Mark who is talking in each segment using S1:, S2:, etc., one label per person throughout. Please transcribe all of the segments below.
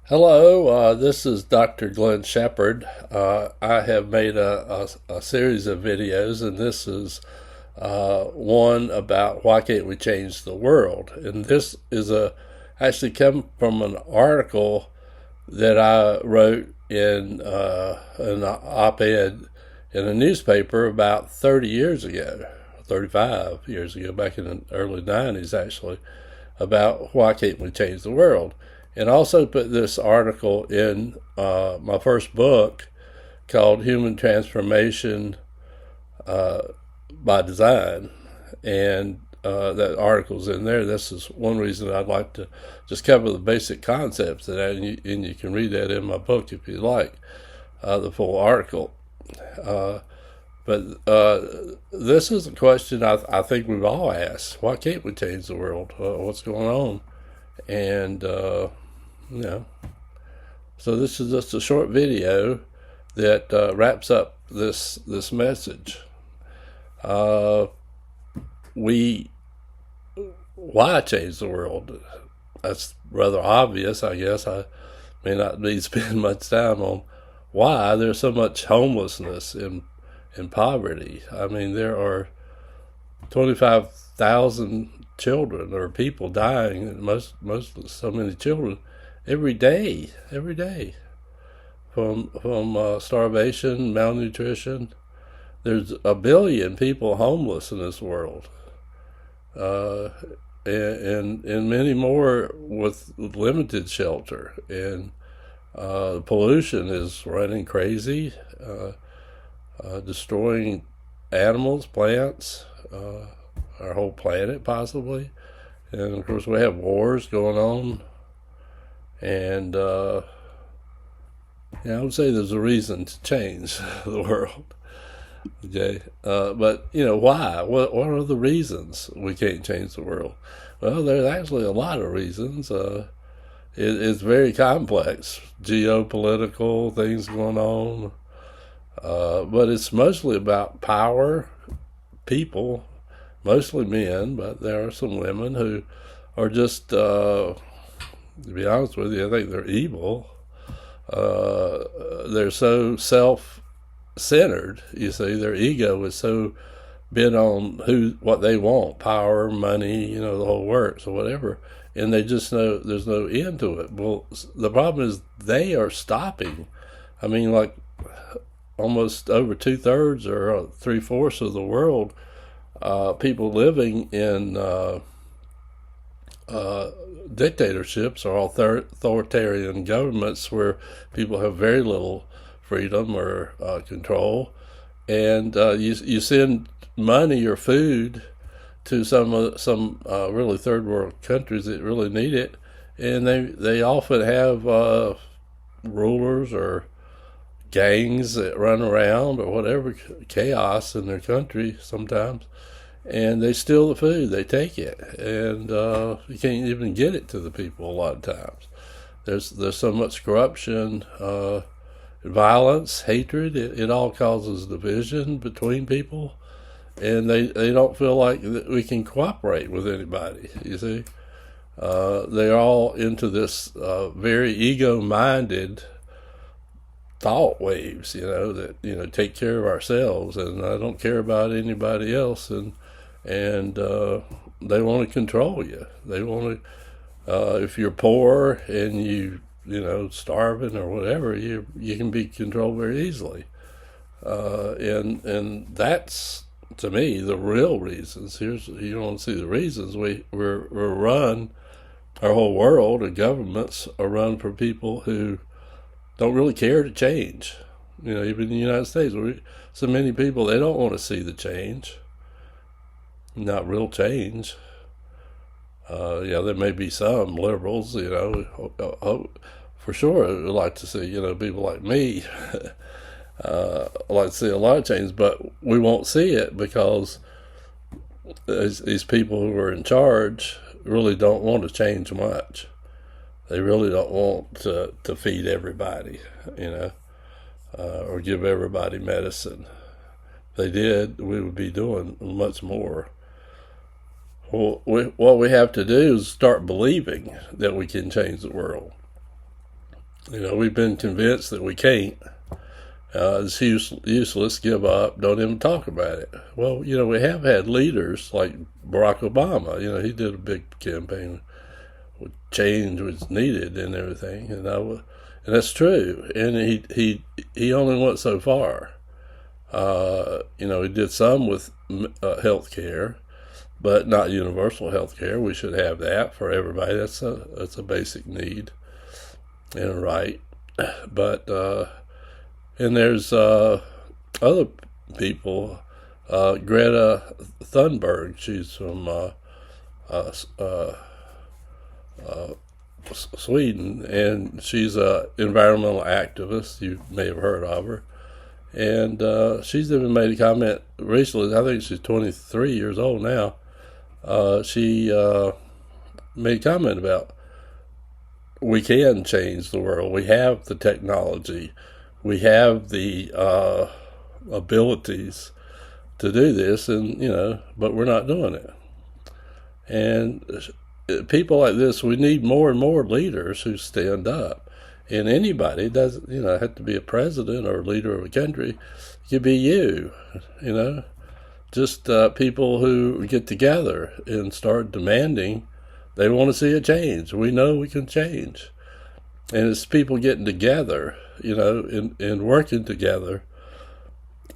S1: Hello, this is Dr. Glenn Shepard. I have made a series of videos, and this is one about why can't we change the world. And this is actually come from an article that I wrote in an op-ed in a newspaper about 30 years ago, 35 years ago, back in the early 90s actually, about why can't we change the world. And also put this article in my first book called Human Transformation by Design. And that article's in there. This is one reason I'd like to just cover the basic concepts of that, and you can read that in my book if you like, the full article. But this is a question I think we've all asked. Why can't we change the world? What's going on? And you know, so this is just a short video that wraps up this message. We Why change the world? That's rather obvious, I guess. I may not need to spend much time on why there's so much homelessness and poverty. I mean, there are 25,000 children or people dying, most so many children every day from starvation, malnutrition. There's a billion people homeless in this world, uh, and many more with limited shelter. And pollution is running crazy, destroying animals, plants, our whole planet possibly. And of course, we have wars going on. And I would say there's a reason to change the world. Okay, but why? What are the reasons we can't change the world? Well, there's actually a lot of reasons. It's very complex, geopolitical things going on, but it's mostly about power, people, mostly men, but there are some women who are just, to be honest with you, I think they're evil. They're so self-centered. You see, their ego is so bent on what they want, power, money, the whole works or whatever, and they just know there's no end to it. Well, the problem is they are stopping. I mean, like almost over 2/3 or 3/4 of the world, people living in dictatorships or authoritarian governments where people have very little freedom or control, and you send money or food to some really third world countries that really need it, and they often have rulers or gangs that run around or whatever, chaos in their country sometimes, and they steal the food, they take it, and you can't even get it to the people a lot of times. There's so much corruption, violence, hatred. It all causes division between people, and they don't feel like we can cooperate with anybody. You see, they're all into this very ego-minded thought waves, that take care of ourselves, and I don't care about anybody else, and they want to control you. They want to, if you're poor and starving or whatever, you can be controlled very easily, and that's, to me, the real reasons. You want to see the reasons. We're run, our whole world and governments are run for people who don't really care to change. Even in the United States, so many people, they don't want to see the change, not real change. There may be some liberals, for sure, would like to see, people like me, like to see a lot of change, but we won't see it because these people who are in charge really don't want to change much. They really don't want to feed everybody, or give everybody medicine. If they did, we would be doing much more. Well, what we have to do is start believing that we can change the world. We've been convinced that we can't. It's useless, give up, don't even talk about it. Well, we have had leaders like Barack Obama. He did a big campaign with change was needed and everything, and that's true. And he only went so far. He did some with health care, but not universal health care. We should have that for everybody. That's a basic need and a right. But and there's other people. Greta Thunberg. She's from Sweden, and she's an environmental activist. You may have heard of her. And she's even made a comment recently. I think she's 23 years old now. She made a comment about we can change the world. We have the technology. We have the abilities to do this, and but we're not doing it. And people like this, we need more and more leaders who stand up. And anybody doesn't, have to be a president or a leader of a country. It could be you, just people who get together and start demanding they want to see a change. We know we can change. And it's people getting together, and working together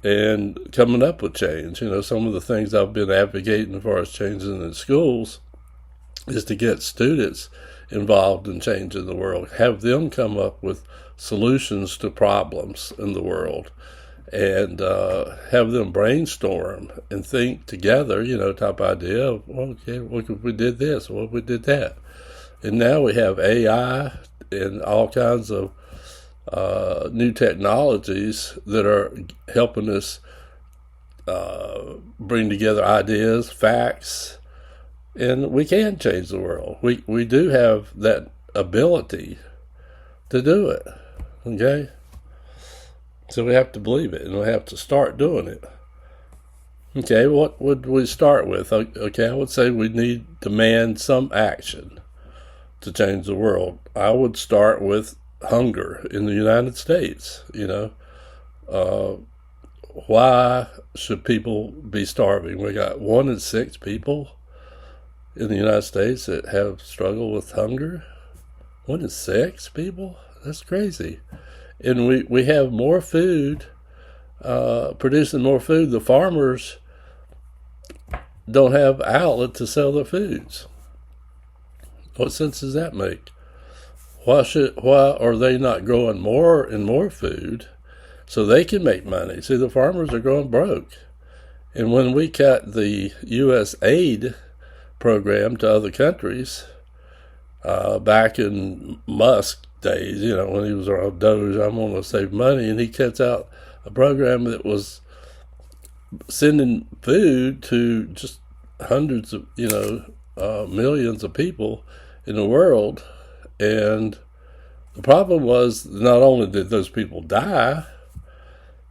S1: and coming up with change. Some of the things I've been advocating as far as changing in schools is to get students involved in changing the world, have them come up with solutions to problems in the world, and have them brainstorm and think together, type idea of, okay, what if we did this, what if we did that? And now we have AI and all kinds of new technologies that are helping us bring together ideas, facts, and we can change the world. We do have that ability to do it, okay? So we have to believe it, and we have to start doing it. Okay, what would we start with? Okay, I would say we need to demand some action to change the world. I would start with hunger in the United States, why should people be starving? We got 1 in 6 people in the United States that have struggled with hunger. 1 in 6 people? That's crazy. And we have more food, producing more food. The farmers don't have outlet to sell their foods. What sense does that make? Why are they not growing more and more food so they can make money? See, the farmers are going broke. And when we cut the U.S. aid program to other countries back in Musk days, when he was around Doge, I'm going to save money, and he cuts out a program that was sending food to just hundreds of, millions of people in the world. And the problem was not only did those people die,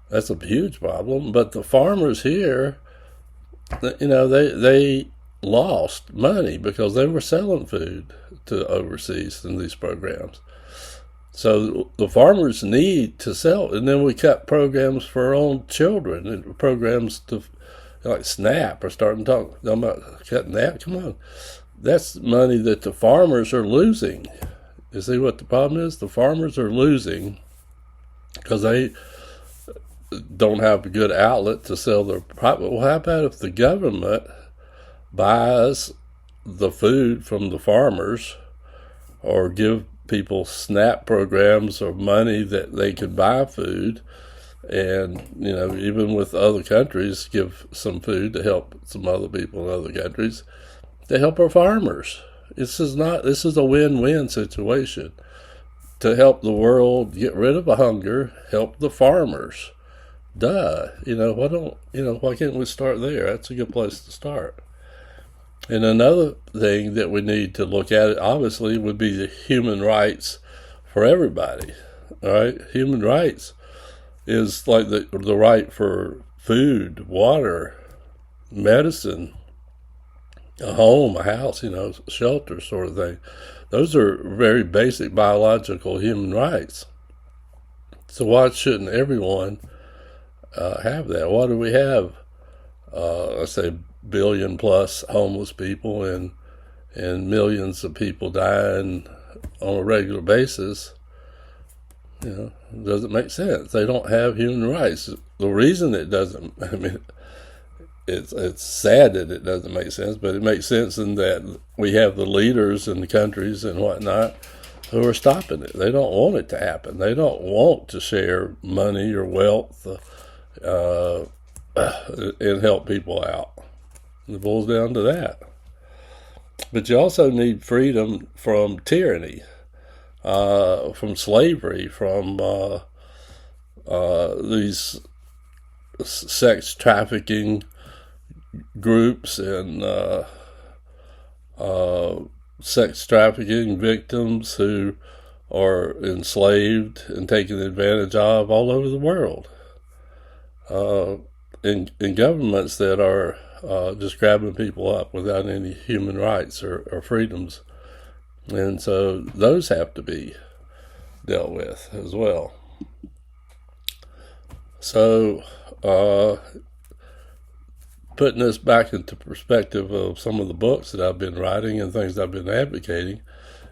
S1: that's a huge problem, but the farmers here, they lost money because they were selling food to overseas in these programs. So the farmers need to sell, and then we cut programs for our own children, and programs to like SNAP are starting to talk about cutting that. Come on, that's money that the farmers are losing. You see what the problem is? The farmers are losing because they don't have a good outlet to sell their product. Well, how about if the government buys the food from the farmers, or give people SNAP programs or money that they can buy food, and even with other countries, give some food to help some other people in other countries to help our farmers. This is a win-win situation to help the world get rid of hunger, help the farmers. Why can't we start there? That's a good place to start. And another thing that we need to look at, obviously, would be the human rights for everybody. All right, human rights is like the right for food, water, medicine, a home, a house, shelter, sort of thing. Those are very basic biological human rights. So why shouldn't everyone have that? Why do we have, let's say, billion plus homeless people and millions of people dying on a regular basis? It doesn't make sense. They don't have human rights. The reason it doesn't, it's sad that it doesn't make sense, but it makes sense in that we have the leaders in the countries and whatnot who are stopping it. They don't want it to happen. They don't want to share money or wealth and help people out. It boils down to that. But you also need freedom from tyranny, from slavery, from these sex trafficking groups and sex trafficking victims who are enslaved and taken advantage of all over the world. In governments that are just grabbing people up without any human rights or freedoms. And so those have to be dealt with as well. So putting this back into perspective of some of the books that I've been writing and things I've been advocating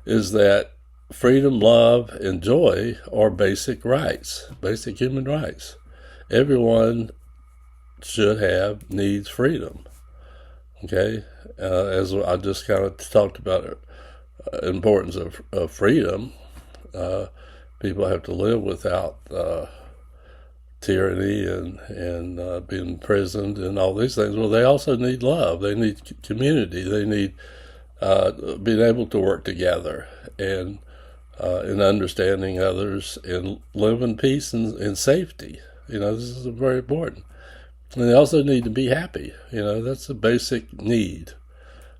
S1: is that freedom, love, and joy are basic rights, basic human rights. Everyone needs freedom. Okay, as I just kind of talked about importance of freedom, people have to live without tyranny and being imprisoned and all these things. Well, they also need love. They need community. They need being able to work together and understanding others and live in peace and safety. This is very important. And they also need to be happy. That's a basic need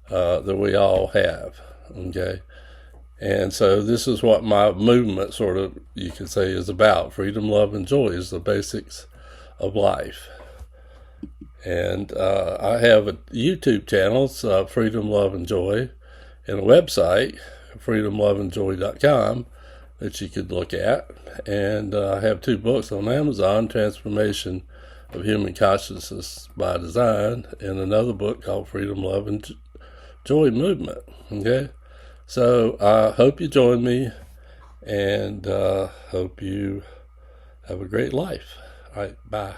S1: that we all have. Okay. And so this is what my movement sort of, you could say, is about. Freedom, love, and joy is the basics of life. And I have a YouTube channel, it's Freedom, Love, and Joy, and a website, freedomloveandjoy.com, that you could look at. And I have 2 books on Amazon, Transformation of Human Consciousness by Design, and another book called Freedom, Love, and Joy Movement. Okay? So I hope you join me, and hope you have a great life. All right, bye.